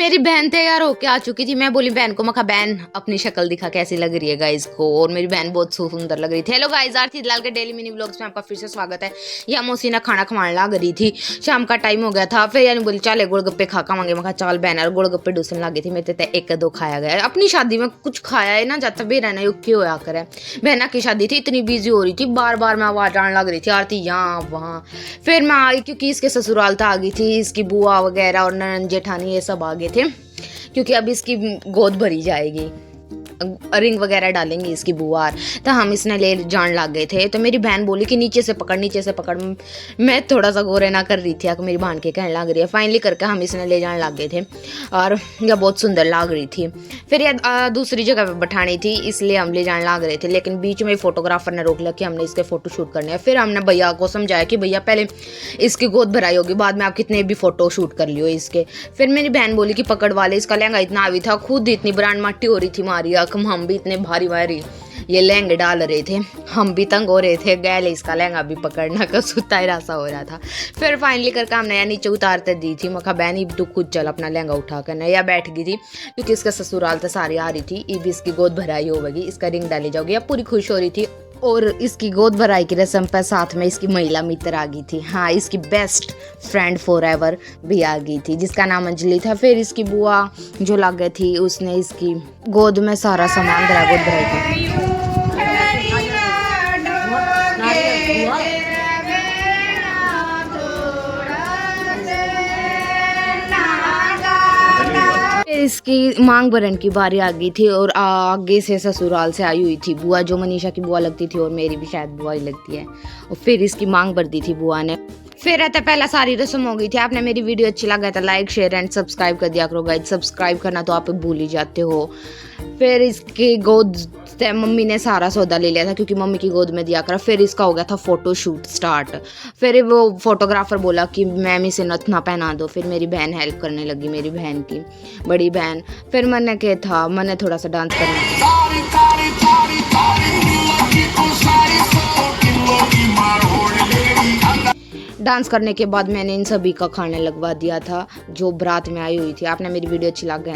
मेरी बहन तैयार होके आ चुकी थी। मैं बोली बहन को, मैं कहा बहन अपनी शक्ल दिखा कैसी लग रही है गाइस को। और मेरी बहन बहुत सुंदर लग रही थी। हेलो गाइस, आरती दलाल के डेली मिनी व्लॉग्स में आपका फिर से स्वागत है। या मोसी ना खाना खवाने लग रही थी, शाम का टाइम हो गया था। फिर यानी बोली चले गोलगप्पे खा मांगे। मैं कहा चल बहन, और गोलगप्पे डूसन लगी थी। मेरे ते एक दो खाया गया। अपनी शादी में कुछ खाया है ना जाता बेरा ना युक्की होया करे। बहना की शादी थी, इतनी बिजी हो रही थी, बार बार मैं आवाज आने लग रही थी आरती यहाँ वहाँ। फिर मैं आई क्योंकि इसके ससुराल तो आ गई थी, इसकी बुआ वगैरह और ननन जेठानी ये सब आ गए थे, क्योंकि अब इसकी गोद भरी जाएगी, रिंग वगैरह डालेंगे इसकी बुआ। तो हम इसने ले जान लग गए थे। तो मेरी बहन बोली कि नीचे से पकड़। मैं थोड़ा सा गोरे ना कर रही थी कि मेरी बहन के कहने लग रही है। फाइनली करके हम इसने ले जाने लग गए थे और यह बहुत सुंदर लग रही थी। फिर यह दूसरी जगह पे बैठानी थी, इसलिए हम ले जाने लग रहे थे। लेकिन बीच में फोटोग्राफर ने रोक लिया कि हमने इसके फ़ोटो शूट करने हैं। फिर हमने भैया को समझाया कि भैया पहले इसकी गोद भराई होगी, बाद में आप कितने भी फ़ोटो शूट कर लियो इसके। फिर मेरी बहन बोली कि पकड़ वाले, इसका लहंगा इतना आवी था, खुद इतनी ब्रांड मट्टी हो रही थी मारी, हम भी इतने भारी भारी ये लहंगे डाल रहे थे, हम भी तंग हो रहे थे। गैल इसका लहंगा भी पकड़ना का सुता ही रासा हो रहा था। फिर फाइनली करके हमने नया नीचे उतारते दी थी। मैं कहा बहन तू खुद चल अपना लहंगा उठा कर। नया बैठ गई थी क्योंकि इसका ससुराल तो सारी आ रही थी। ये भी इसकी गोद भराई होगी, इसका रिंग डाली जाओगी। अब पूरी खुश हो रही थी। और इसकी गोद भराई की रस्म पर साथ में इसकी महिला मित्र आ गई थी। हाँ, इसकी बेस्ट फ्रेंड फॉर एवर भी आ गई थी, जिसका नाम अंजलि था। फिर इसकी बुआ जो लग गई थी, उसने इसकी गोद में सारा सामान भरा, गोद भराई था। इसकी मांग भरन की बारी आ गई थी और आगे से ससुराल से आई हुई थी बुआ, जो मनीषा की बुआ लगती थी और मेरी भी शायद बुआ ही लगती है। और फिर इसकी मांग भर दी थी बुआ ने। फिर रहता पहला सारी रस्म हो गई थी। आपने मेरी वीडियो अच्छी लगा था लाइक शेयर एंड सब्सक्राइब कर दिया करो गाइस। सब्सक्राइब करना तो आप भूल ही जाते हो। फिर इसकी गोद से मम्मी ने सारा सौदा ले लिया था, क्योंकि मम्मी की गोद में दिया करा। फिर इसका हो गया था फोटो शूट स्टार्ट। फिर वो फोटोग्राफर बोला कि मैम इसे नथना पहना दो। फिर मेरी बहन हेल्प करने लगी, मेरी बहन की बड़ी बहन। फिर मैंने क्या था, मैंने थोड़ा सा डांस करना डांस करने के बाद मैंने इन सभी का खाने लगवा दिया था, जो बारात में आई हुई थी। आपने मेरी वीडियो अच्छी लग गई